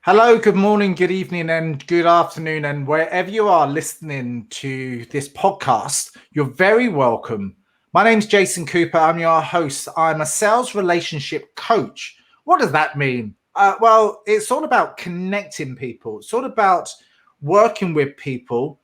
Hello, good morning, good evening, and good afternoon. And wherever you are listening to this podcast, you're very welcome. My name's Jason Cooper. I'm your host. I'm a sales relationship coach. What does that mean? Well, it's all about connecting people. It's all about working with people,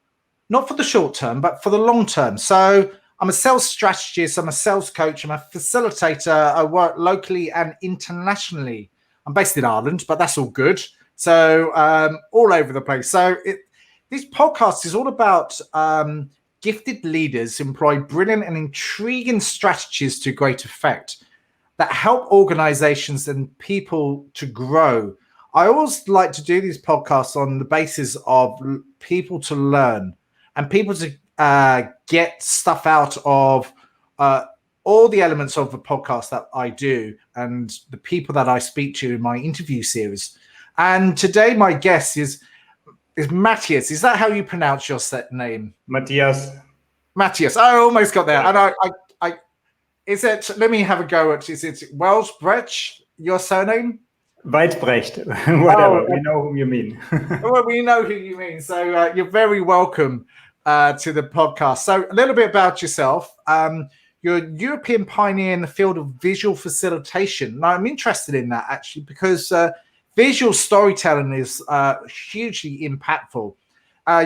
not for the short term, but for the long term. So I'm a sales strategist. I'm a sales coach. I'm a facilitator. I work locally and internationally. I'm based in Ireland, but that's all good. So all over the place. So this podcast is all about gifted leaders employ brilliant and intriguing strategies to great effect that help organizations and people to grow. I always like to do these podcasts on the basis of people to learn and people to get stuff out of all the elements of the podcast that I do and the people that I speak to in my interview series. And today my guest is Matthias. Is that how you pronounce your set name? Matthias. Matthias. I almost got there. And I is it, let me have a go at, is it Wellsbridge, your surname? Weitbrecht, whatever. We know whom you mean. Well, we know who you mean. So you're very welcome to the podcast. So a little bit about yourself. You're a European pioneer in the field of visual facilitation. Now, I'm interested in that actually because visual storytelling is hugely impactful.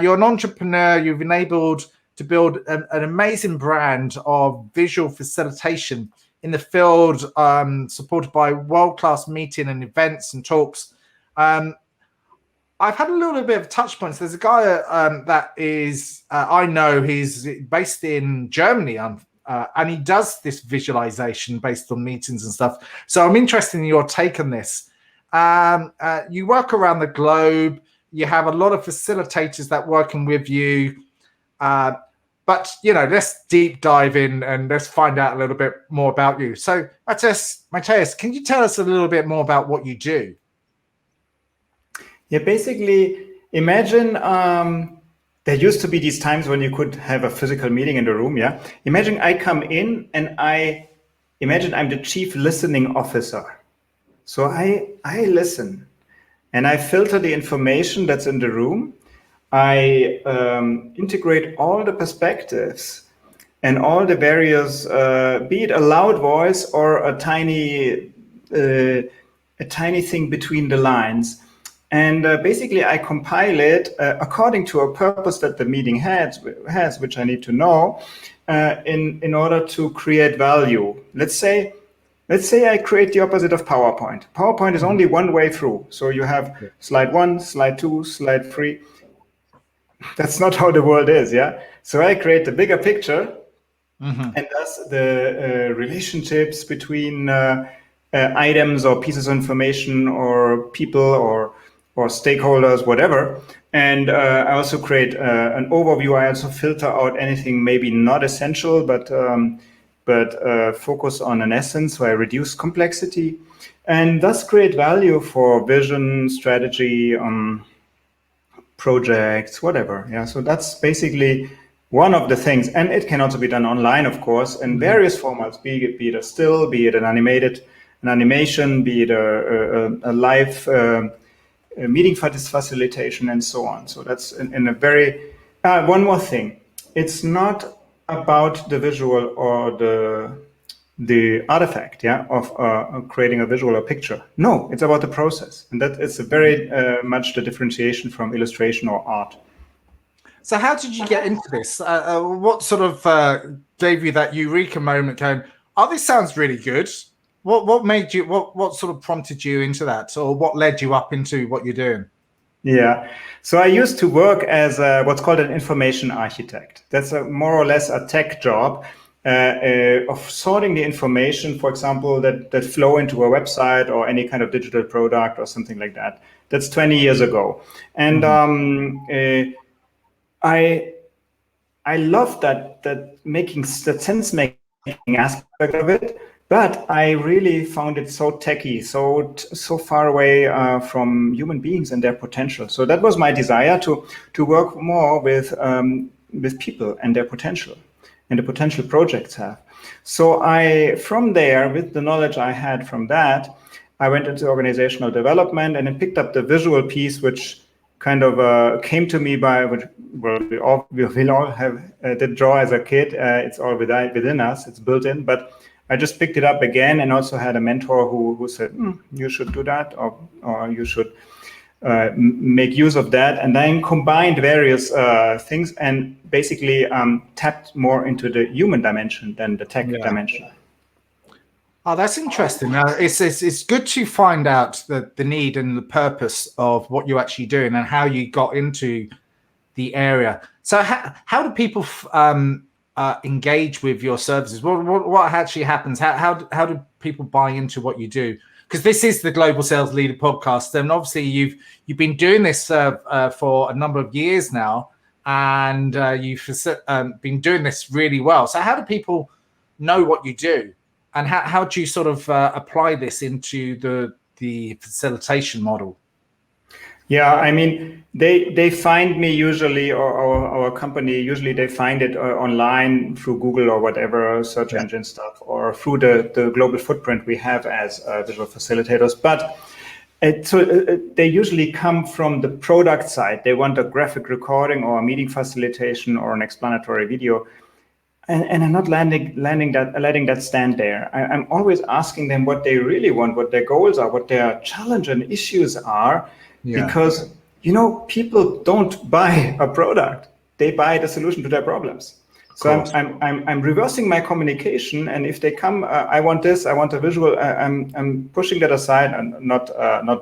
You're an entrepreneur. You've enabled to build an amazing brand of visual facilitation in the field, supported by world-class meeting and events and talks. I've had a little bit of touch points. There's a guy that is, I know he's based in Germany, and he does this visualization based on meetings and stuff. So I'm interested in your take on this. You work around the globe. You have a lot of facilitators that working with you. But, let's deep dive in and let's find out a little bit more about you. So, Matthias, can you tell us a little bit more about what you do? Yeah, basically, imagine there used to be these times when you could have a physical meeting in the room, yeah? Imagine I come in and imagine I'm the chief listening officer. So I listen and I filter the information that's in the room. I integrate all the perspectives and all the various, be it a loud voice or a tiny thing between the lines. And basically, I compile it according to a purpose that the meeting has, which I need to know, in order to create value. Let's say I create the opposite of PowerPoint. PowerPoint is only one way through. So you have slide 1, slide 2, slide 3. That's not how the world is, yeah? So I create the bigger picture, and thus the relationships between items or pieces of information or people or stakeholders, whatever. And I also create an overview. I also filter out anything maybe not essential, but focus on an essence, so I reduce complexity and thus create value for vision, strategy, projects, whatever. Yeah, so that's basically one of the things. And it can also be done online, of course, in various formats, be it a still, be it an animation, be it a live meeting facilitation, and so on. So that's in a very, one more thing. It's not about the visual or the artifact, yeah, of creating a visual or picture. No, it's about the process, and that is very much the differentiation from illustration or art. So, how did you get into this? What sort of gave you that eureka moment? Going, oh, this sounds really good. What made you? What sort of prompted you into that, or what led you up into what you're doing? Yeah, so I used to work as what's called an information architect. That's more or less a tech job. Of sorting the information, for example, that flow into a website or any kind of digital product or something like that. That's 20 years ago. And I love that sense-making aspect of it, but I really found it so techy, so far away from human beings and their potential. So that was my desire to work more with people and their potential. And the potential projects have. So from there, with the knowledge I had from that, I went into organizational development and then picked up the visual piece, which kind of came to me by, we all have did draw as a kid. It's all within us, it's built in. But I just picked it up again, and also had a mentor who said, you should do that, or you should make use of that, and then combined various things and basically tapped more into the human dimension than the tech dimension. Oh, that's interesting. It's good to find out the need and the purpose of what you're actually doing and how you got into the area. So how do people engage with your services? What actually happens? How do people buy into what you do? Because this is the Global Sales Leader podcast, and obviously you've been doing this for a number of years now, and you've been doing this really well. So how do people know what you do? And how do you sort of apply this into the facilitation model? Yeah, I mean, they find me usually, or our company, usually they find it online through Google or whatever search engine stuff, or through the global footprint we have as visual facilitators. But they usually come from the product side. They want a graphic recording or a meeting facilitation or an explanatory video. And I'm not letting that stand there. I'm always asking them what they really want, what their goals are, what their challenge and issues are. Yeah. Because, people don't buy a product. They buy the solution to their problems. So I'm reversing my communication. And if they come, I want this, I want a visual, I'm pushing that aside, and not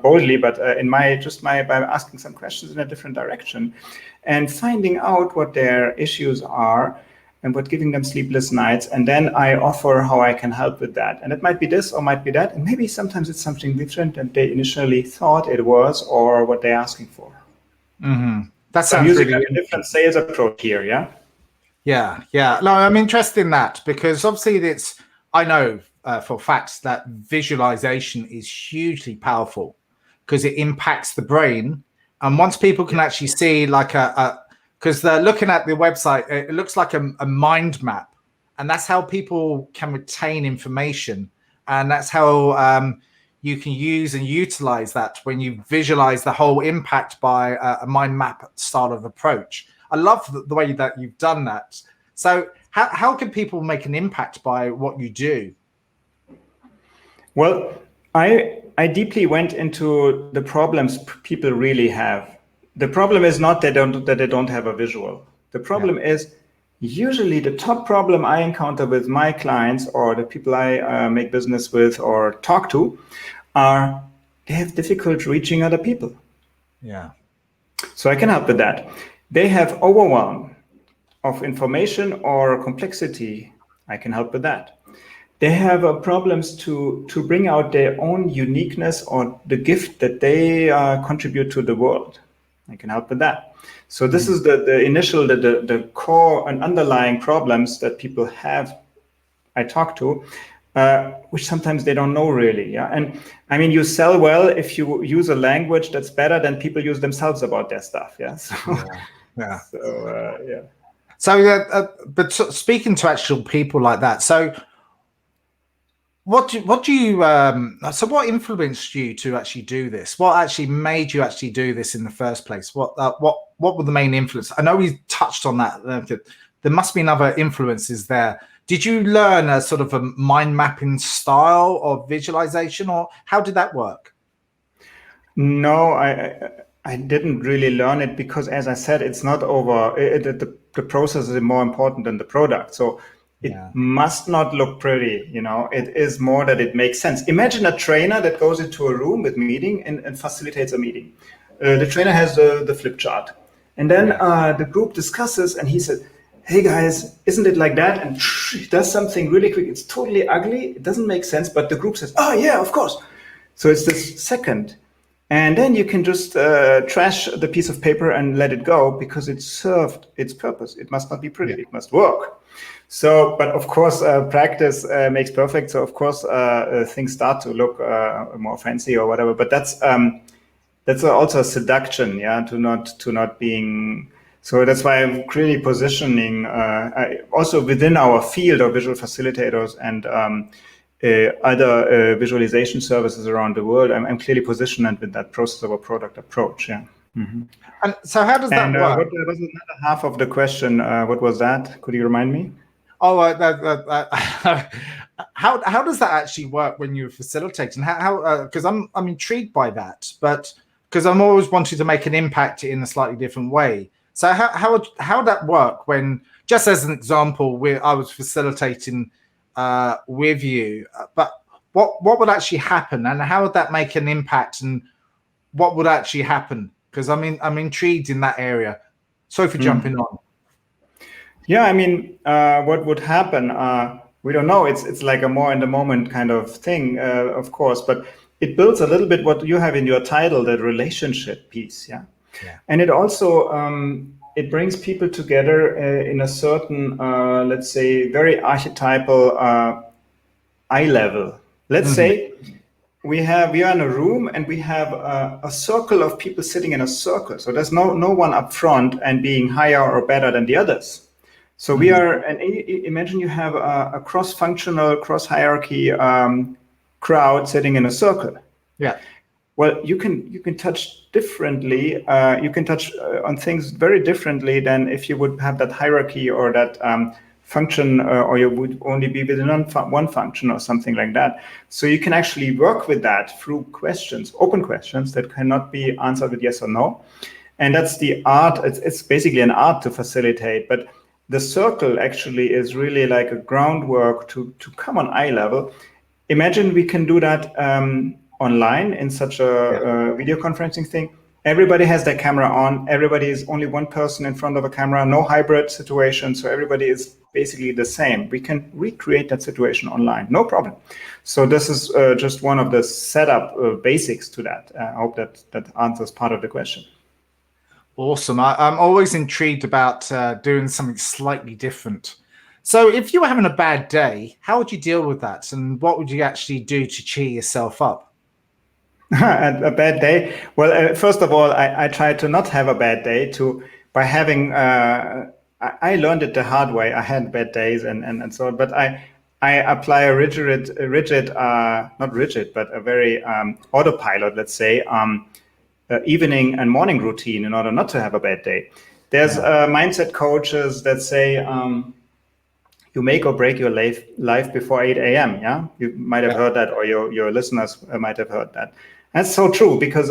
boldly, but by asking some questions in a different direction and finding out what their issues are, and what giving them sleepless nights. And then I offer how I can help with that. And it might be this or might be that. And maybe sometimes it's something different than they initially thought it was, or what they're asking for. Mm-hmm. That sounds really a different sales approach here, yeah? Yeah. No, I'm interested in that, because obviously I know for facts that visualization is hugely powerful, because it impacts the brain. And once people can actually see because they're looking at the website, it looks like a mind map, and that's how people can retain information, and that's how you can use and utilize that when you visualize the whole impact by a mind map style of approach. I love the way that you've done that. So how can people make an impact by what you do? Well, I deeply went into the problems people really have. The problem is not that they don't have a visual. The problem is usually the top problem I encounter with my clients, or the people I make business with or talk to, are they have difficulty reaching other people. Yeah. So I can help with that. They have overwhelm of information or complexity. I can help with that. They have problems to bring out their own uniqueness or the gift that they contribute to the world. I can help with that. So this is the initial, the core and underlying problems that people have, I talk to, which sometimes they don't know really. Yeah. And I mean, you sell well if you use a language that's better than people use themselves about their stuff. Yeah. So, but speaking to actual people like that, so what influenced you to actually do this? What actually made you actually do this in the first place? What were the main influence? I know we touched on that. There must be other influences there. Did you learn a sort of a mind mapping style of visualization, or how did that work? No, I didn't really learn it, because, as I said, it's not over. The process is more important than the product. So it must not look pretty, it is more that it makes sense. Imagine a trainer that goes into a room with meeting and facilitates a meeting. The trainer has the flip chart, and then the group discusses, and he said, hey guys, isn't it like that? And he does something really quick. It's totally ugly. It doesn't make sense, but the group says, oh yeah, of course. So it's this second. And then you can just trash the piece of paper and let it go, because it served its purpose. It must not be pretty. It must work. So, but of course, practice makes perfect. So of course, things start to look more fancy or whatever. But that's also a seduction, to not being. So that's why I'm really positioning also within our field of visual facilitators and other visualization services around the world. I'm clearly positioned with that process over product approach. Yeah. Mm-hmm. And so how does that work? What was another half of the question? What was that? Could you remind me? Oh, how does that actually work when you're facilitating? How because I'm intrigued by that, but because I'm always wanting to make an impact in a slightly different way. So how that work when, just as an example, where I was facilitating with you, but what would actually happen, and how would that make an impact, and what would actually happen? Because I'm intrigued in that area. Sorry for jumping on. Yeah, I mean, what would happen? We don't know. It's like a more in the moment kind of thing, of course, but it builds a little bit what you have in your title, the relationship piece. Yeah. And it also it brings people together in a certain, let's say, very archetypal eye level. Let's say we are in a room and we have a circle of people sitting in a circle. So there's no one up front and being higher or better than the others. So we are, and imagine you have a cross-functional, cross-hierarchy crowd sitting in a circle. Yeah. Well, you can touch differently. You can touch on things very differently than if you would have that hierarchy or that function, or you would only be within one function or something like that. So you can actually work with that through questions, open questions that cannot be answered with yes or no. And that's the art. It's basically an art to facilitate, but the circle actually is really like a groundwork to come on eye level. Imagine we can do that online in such a video conferencing thing. Everybody has their camera on. Everybody is only one person in front of a camera, no hybrid situation. So everybody is basically the same. We can recreate that situation online, no problem. So this is just one of the setup basics to that. I hope that answers part of the question. Awesome. I'm always intrigued about doing something slightly different. So if you were having a bad day, how would you deal with that? And what would you actually do to cheer yourself up? A bad day? Well, first of all, I try to not have a bad day by having, I learned it the hard way. I had bad days and so on, but I apply a not rigid, but a very autopilot, let's say, evening and morning routine in order not to have a bad day. There's mindset coaches that say you make or break your life before 8 a.m. Yeah, you might have heard that, or your listeners might have heard that. That's so true because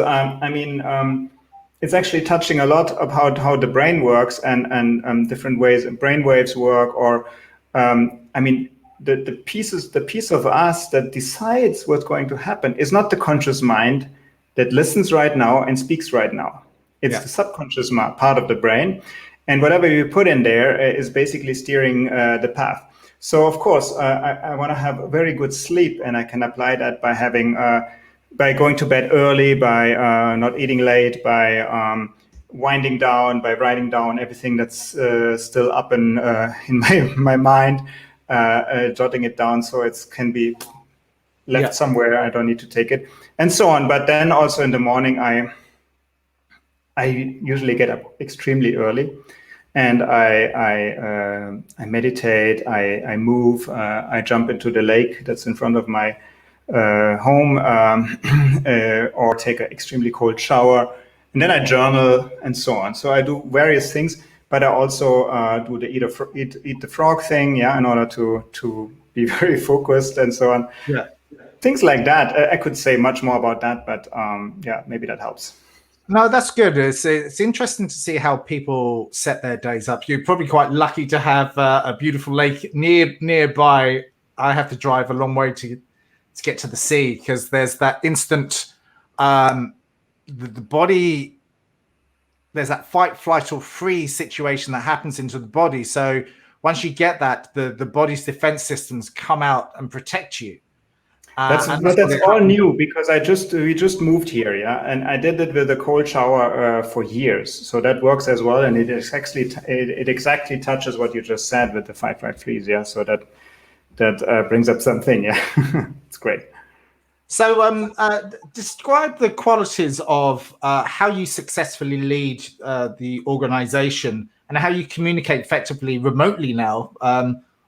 it's actually touching a lot about how the brain works and different ways brain waves work. Or the piece of us that decides what's going to happen is not the conscious mind that listens right now and speaks right now. It's the subconscious part of the brain. And whatever you put in there is basically steering the path. So, of course, I want to have a very good sleep, and I can apply that by having, by going to bed early, by not eating late, by winding down, by writing down everything that's still up in my mind, jotting it down so it can be left somewhere. I don't need to take it, and so on. But then also in the morning, I usually get up extremely early, and I meditate. I move. I jump into the lake that's in front of my home, or take an extremely cold shower, and then I journal and so on. So I do various things, but I also do the eat the frog thing, in order to be very focused and so on. Yeah. Things like that. I could say much more about that, but maybe that helps. No, that's good. It's interesting to see how people set their days up. You're probably quite lucky to have a beautiful lake nearby. I have to drive a long way to get to the sea because there's that instant, the body, there's that fight, flight, or freeze situation that happens into the body. So once you get that, the body's defense systems come out and protect you. That's all new because we just moved here, and I did it with a cold shower for years, so that works as well, and it exactly touches what you just said with the fight, flight, freeze, so that brings up something, it's great. So, describe the qualities of how you successfully lead the organization and how you communicate effectively remotely now,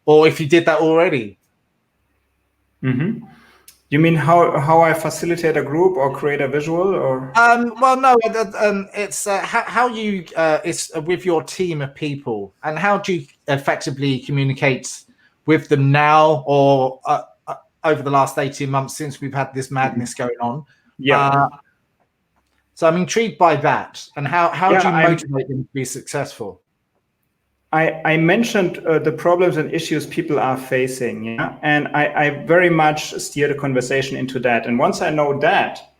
or if you did that already. Mm-hmm. You mean how I facilitate a group or create a visual, or? Well, no, it's how you it's with your team of people, and how do you effectively communicate with them now, or over the last 18 months since we've had this madness going on. Yeah. So I'm intrigued by that, and how do you motivate them to be successful? I mentioned the problems and issues people are facing, yeah, and I very much steer the conversation into that. And once I know that,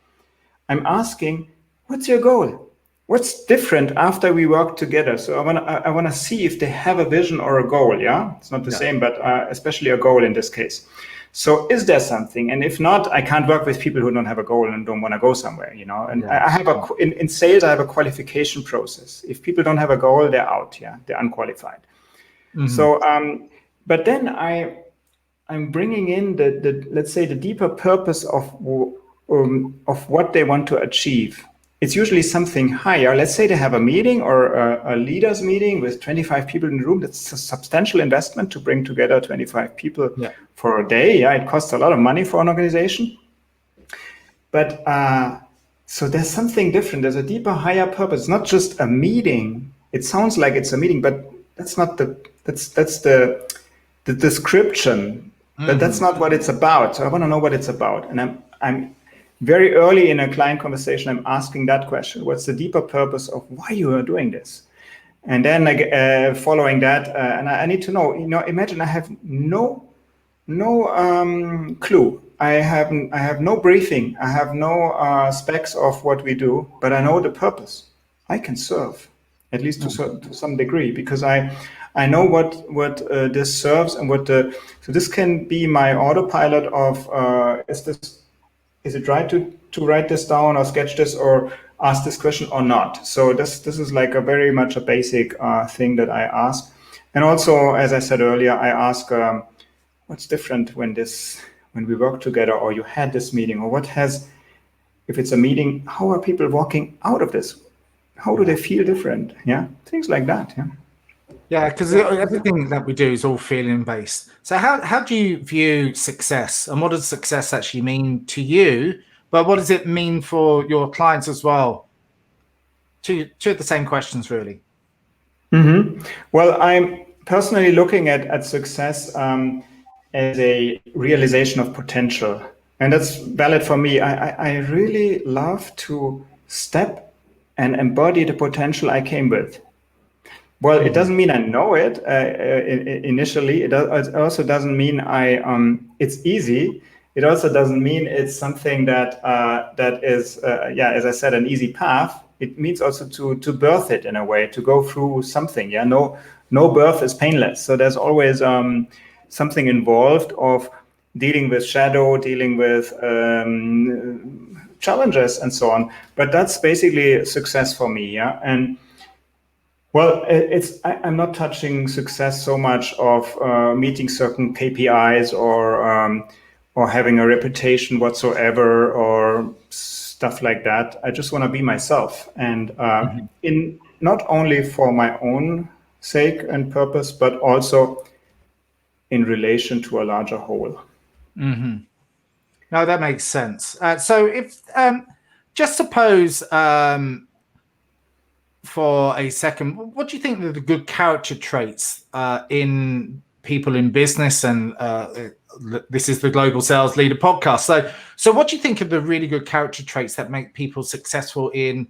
I'm asking, what's your goal? What's different after we work together? So I wanna see if they have a vision or a goal. Yeah, it's not the same, but especially a goal in this case. So is there something? And if not, I can't work with people who don't have a goal and don't want to go somewhere, you know. And I have in sales, I have a qualification process. If people don't have a goal, they're out. Yeah, they're unqualified. Mm-hmm. So, but then I'm bringing in the let's say the deeper purpose of what they want to achieve. It's usually something higher. Let's say they have a meeting or a leaders meeting with 25 people in the room. That's a substantial investment to bring together 25 people for a day. Yeah, it costs a lot of money for an organization. But so there's something different. There's a deeper, higher purpose. It's not just a meeting. It sounds like it's a meeting, but that's not that's the description. But that's not what it's about. So I want to know what it's about. And I'm very early in a client conversation, I'm asking that question. What's the deeper purpose of why you are doing this? And then following that, and I need to know, you know, imagine I have no clue. I have no briefing. I have no specs of what we do, but I know the purpose. I can serve, at least to some degree, because I know what this serves and so this can be my autopilot of is it right to write this down or sketch this or ask this question or not? So this is like a very much a basic thing that I ask. And also, as I said earlier, I ask what's different when we work together, or you had this meeting, or if it's a meeting, how are people walking out of this? How do they feel different? Yeah, things like that. Yeah. Yeah, because everything that we do is all feeling based. So how do you view success, and what does success actually mean to you? But what does it mean for your clients as well? Two of the same questions, really. Mm-hmm. Well, I'm personally looking at success as a realization of potential, and that's valid for me. I really love to step and embody the potential I came with. Well, it doesn't mean I know it initially. It also doesn't mean it's easy. It also doesn't mean it's something that is, as I said, an easy path. It means also to birth it in a way, to go through something. Yeah, no birth is painless. So there's always something involved of dealing with shadow, dealing with challenges, and so on. But that's basically success for me. Yeah, and. Well, I'm not touching success so much of meeting certain KPIs or having a reputation whatsoever or stuff like that. I just want to be myself, and in not only for my own sake and purpose, but also in relation to a larger whole. Mm-hmm. No, that makes sense. So if just suppose. For a second, what do you think are the good character traits in people in business? And this is the Global Sales Leader podcast. So what do you think of the really good character traits that make people successful in?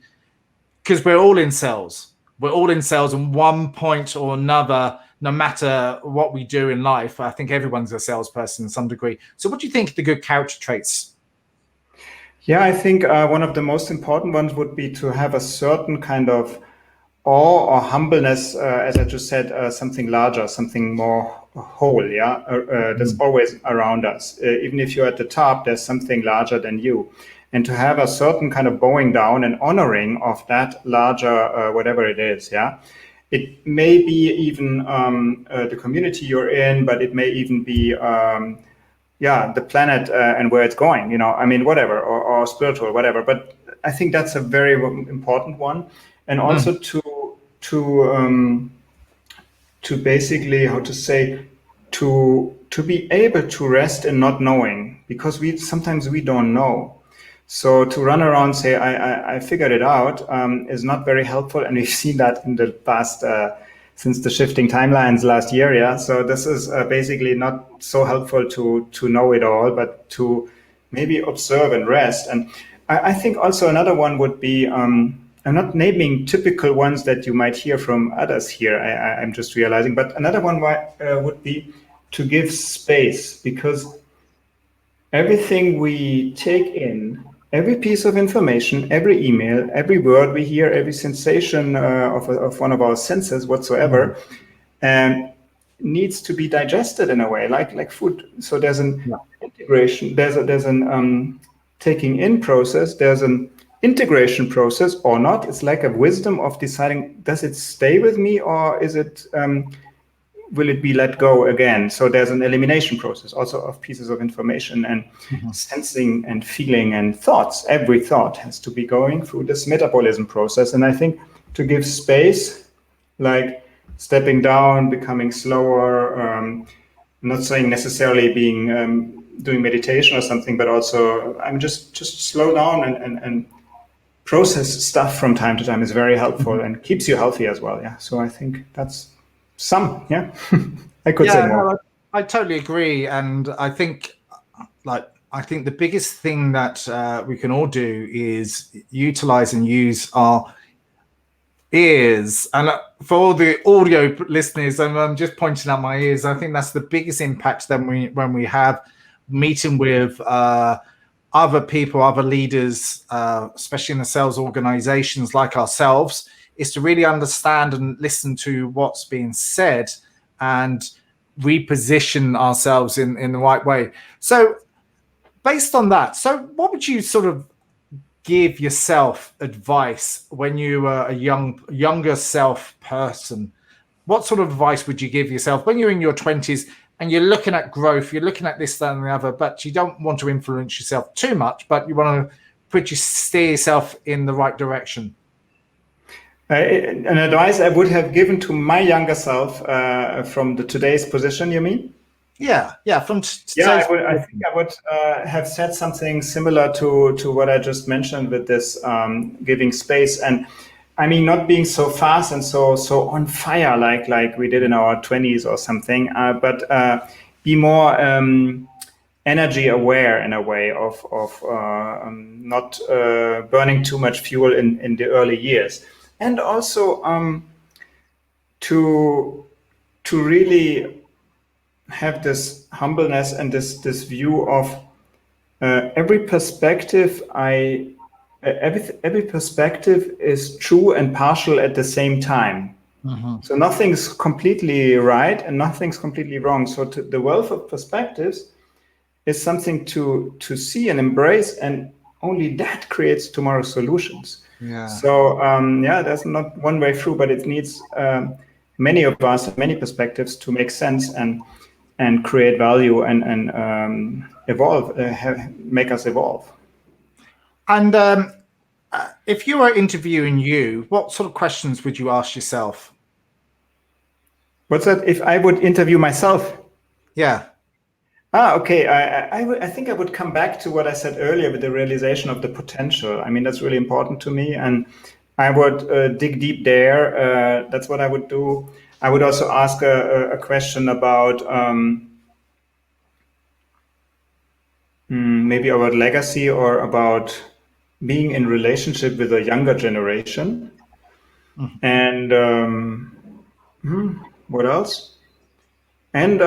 Because we're all in sales. We're all in sales in one point or another, no matter what we do in life. I think everyone's a salesperson in some degree. So what do you think of the good character traits? Yeah, I think one of the most important ones would be to have a certain kind of awe or humbleness, as I just said, something larger, something more whole, yeah, that's always around us. Even if you're at the top, there's something larger than you. And to have a certain kind of bowing down and honoring of that larger, whatever it is, yeah. It may be even the community you're in, but it may even be the planet and where it's going, you know, I mean, whatever, or spiritual, whatever. But I think that's a very important one. And also to basically, how to say, to be able to rest in not knowing, because sometimes we don't know. So to run around and say, I figured it out, is not very helpful. And we've seen that in the past, since the shifting timelines last year. Yeah. So this is basically not so helpful to know it all, but to maybe observe and rest. And I think also another one would be, I'm not naming typical ones that you might hear from others here. I'm just realizing, but another one would be to give space, because everything we take in, every piece of information, every email, every word we hear, every sensation of one of our senses whatsoever, needs to be digested in a way, like food. So there's an integration, there's an taking in process, there's an integration process or not. It's like a wisdom of deciding, does it stay with me, or is it will it be let go again? So there's an elimination process also of pieces of information, and sensing and feeling and thoughts. Every thought has to be going through this metabolism process. And I think to give space, like stepping down, becoming slower, not saying necessarily being doing meditation or something, but also I'm just slow down and process stuff from time to time is very helpful and keeps you healthy as well. Yeah. So I think that's some, I could say more. No, I totally agree. And I think the biggest thing that we can all do is utilize and use our ears. And for all the audio listeners, and I'm just pointing out my ears, I think that's the biggest impact when we have meeting with other people, other leaders, especially in the sales organizations like ourselves, is to really understand and listen to what's being said and reposition ourselves in the right way. So based on that, so what would you sort of give yourself advice when you were a younger self person? What sort of advice would you give yourself when you're in your 20s and you're looking at growth, you're looking at this, that, and the other, but you don't want to influence yourself too much, but you want to steer yourself in the right direction? An advice I would have given to my younger self from today's position, you mean? Yeah. From I think I would have said something similar to what I just mentioned with this giving space, and I mean not being so fast and so on fire like we did in our 20s or something, but be more energy aware in a way of not burning too much fuel in the early years. And also to really have this humbleness and this view of every perspective. Every perspective is true and partial at the same time. So nothing's completely right and nothing's completely wrong. So the wealth of perspectives is something to see and embrace, and only that creates tomorrow's solutions. Yeah. So there's not one way through, but it needs many of us, many perspectives to make sense and create value and evolve, make us evolve. And if you were interviewing you, what sort of questions would you ask yourself? What's that? If I would interview myself? Yeah. Okay. I think I would come back to what I said earlier with the realization of the potential. I mean, that's really important to me, and I would dig deep there. That's what I would do. I would also ask a question about maybe about legacy or about being in relationship with a younger generation. And what else? And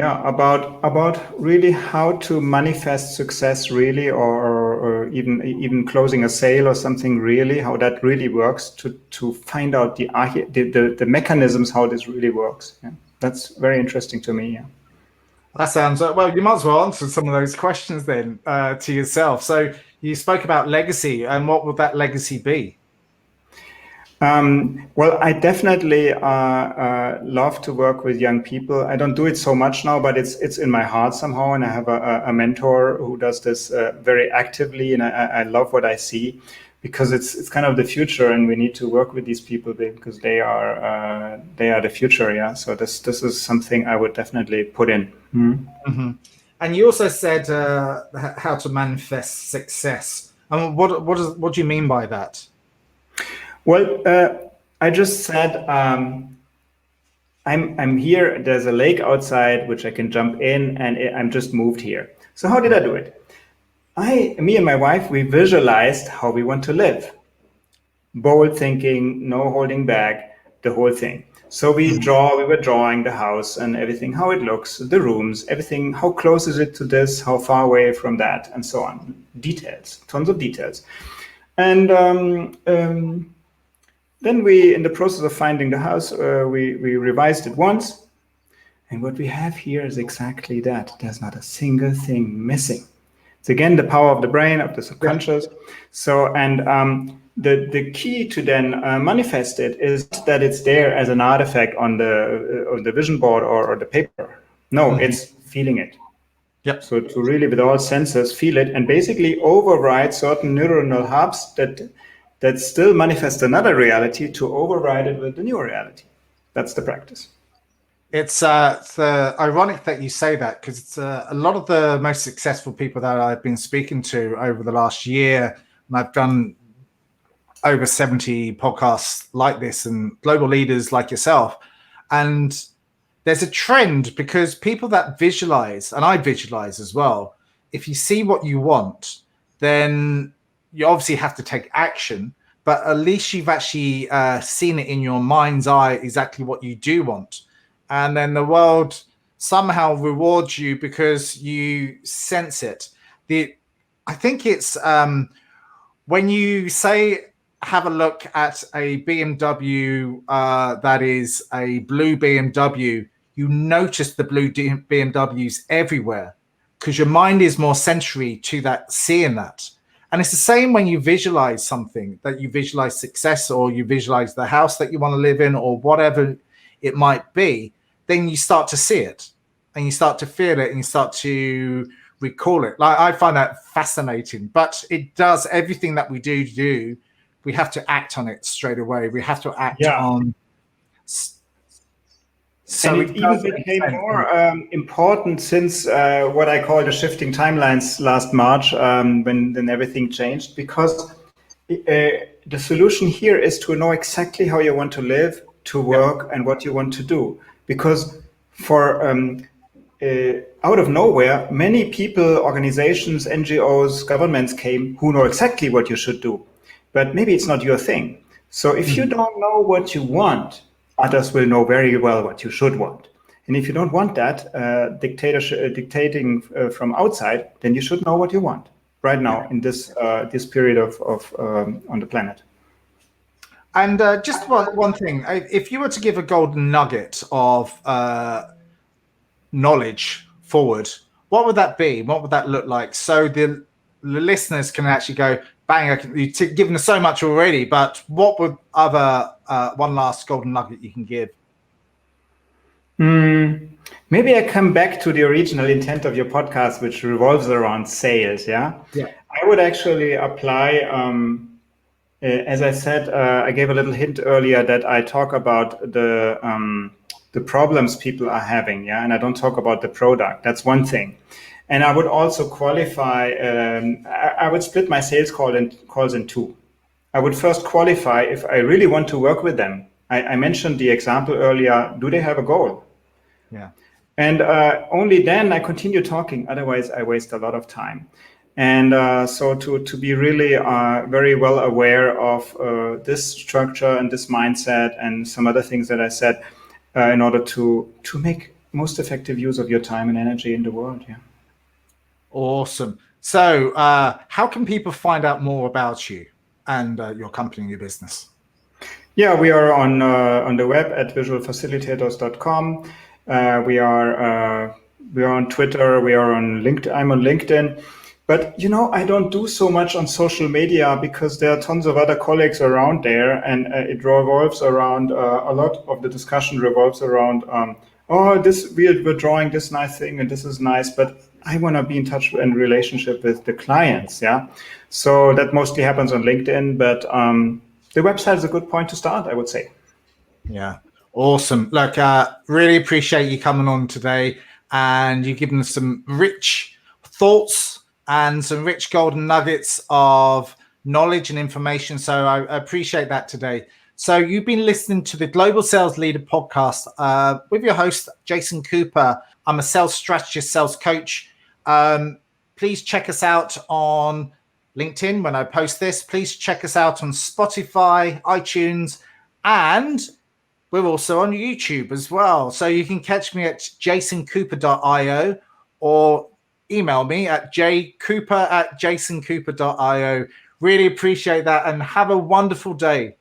about really how to manifest success really, or even closing a sale or something really, how that really works, to find out the mechanisms, how this really works. Yeah. That's very interesting to me. Yeah. That sounds well. You might as well answer some of those questions then to yourself. So you spoke about legacy, and what would that legacy be? Well, I definitely love to work with young people. I don't do it so much now, but it's in my heart somehow. And I have a mentor who does this very actively, and I love what I see. because it's kind of the future, and we need to work with these people because they are the future. Yeah. So this is something I would definitely put in. Mm-hmm. And you also said how to manifest success. What do you mean by that? Well, I just said I'm here. There's a lake outside which I can jump in, and I'm just moved here. So how did I do it? Me and my wife, we visualized how we want to live. Bold thinking, no holding back, the whole thing. So we were drawing the house and everything, how it looks, the rooms, everything, how close is it to this, how far away from that, and so on. Details, tons of details. And then we, in the process of finding the house, we revised it once. And what we have here is exactly that. There's not a single thing missing. It's again the power of the brain, of the subconscious. So, and the key to then manifest it is that it's there as an artifact on the vision board or the paper. No, it's feeling it. Yep. So to really, with all senses, feel it and basically override certain neuronal hubs that still manifest another reality to override it with the new reality. That's the practice. It's ironic that you say that, because it's a lot of the most successful people that I've been speaking to over the last year, and I've done over 70 podcasts like this and global leaders like yourself. And there's a trend, because people that visualize, and I visualize as well, if you see what you want, then you obviously have to take action, but at least you've actually seen it in your mind's eye exactly what you do want. And then the world somehow rewards you because you sense it. I think it's when you say, have a look at a BMW that is a blue BMW, you notice the blue BMWs everywhere because your mind is more sensory to that, seeing that. And it's the same when you visualize something, that you visualize success, or you visualize the house that you want to live in, or whatever it might be. Then you start to see it and you start to feel it and you start to recall it. Like, I find that fascinating, but it does everything that we do. We have to act on it straight away. We have to act on. So it even became more important since what I call the shifting timelines last March, when everything changed, because the solution here is to know exactly how you want to live, to work, and what you want to do. Because for out of nowhere, many people, organizations, NGOs, governments came who know exactly what you should do, but maybe it's not your thing. So if you don't know what you want, others will know very well what you should want. And if you don't want that dictating from outside, then you should know what you want right now in this period of on the planet. And just one thing, if you were to give a golden nugget of knowledge forward, what would that be? What would that look like? So the listeners can actually go, bang, you've given us so much already, but what would other one last golden nugget you can give? Maybe I come back to the original intent of your podcast, which revolves around sales. Yeah. I would actually apply, as I said, I gave a little hint earlier that I talk about the problems people are having. Yeah. And I don't talk about the product. That's one thing. And I would also qualify, I would split my sales calls in two. I would first qualify if I really want to work with them. I mentioned the example earlier. Do they have a goal? Yeah. And only then I continue talking. Otherwise, I waste a lot of time. And so to be really very well aware of this structure and this mindset and some other things that I said in order to make most effective use of your time and energy in the world. Yeah. Awesome. So how can people find out more about you and your company and your business? Yeah, we are on the web at visualfacilitators.com. We are on Twitter. We are on LinkedIn. I'm on LinkedIn. But, I don't do so much on social media because there are tons of other colleagues around there. And it revolves around, a lot of the discussion revolves around, we're drawing this nice thing and this is nice. But I want to be in touch and relationship with the clients. Yeah. So that mostly happens on LinkedIn, but the website is a good point to start, I would say. Yeah. Awesome. Look, really appreciate you coming on today, and you've given us some rich thoughts and some rich golden nuggets of knowledge and information. So I appreciate that today. So you've been listening to the Global Sales Leader podcast with your host, Jason Cooper. I'm a sales strategist, sales coach. Please check us out on LinkedIn when I post this. Please check us out on Spotify, iTunes, and we're also on YouTube as well. So you can catch me at jasoncooper.io or email me at jcooper@jasoncooper.io. Really appreciate that, and have a wonderful day.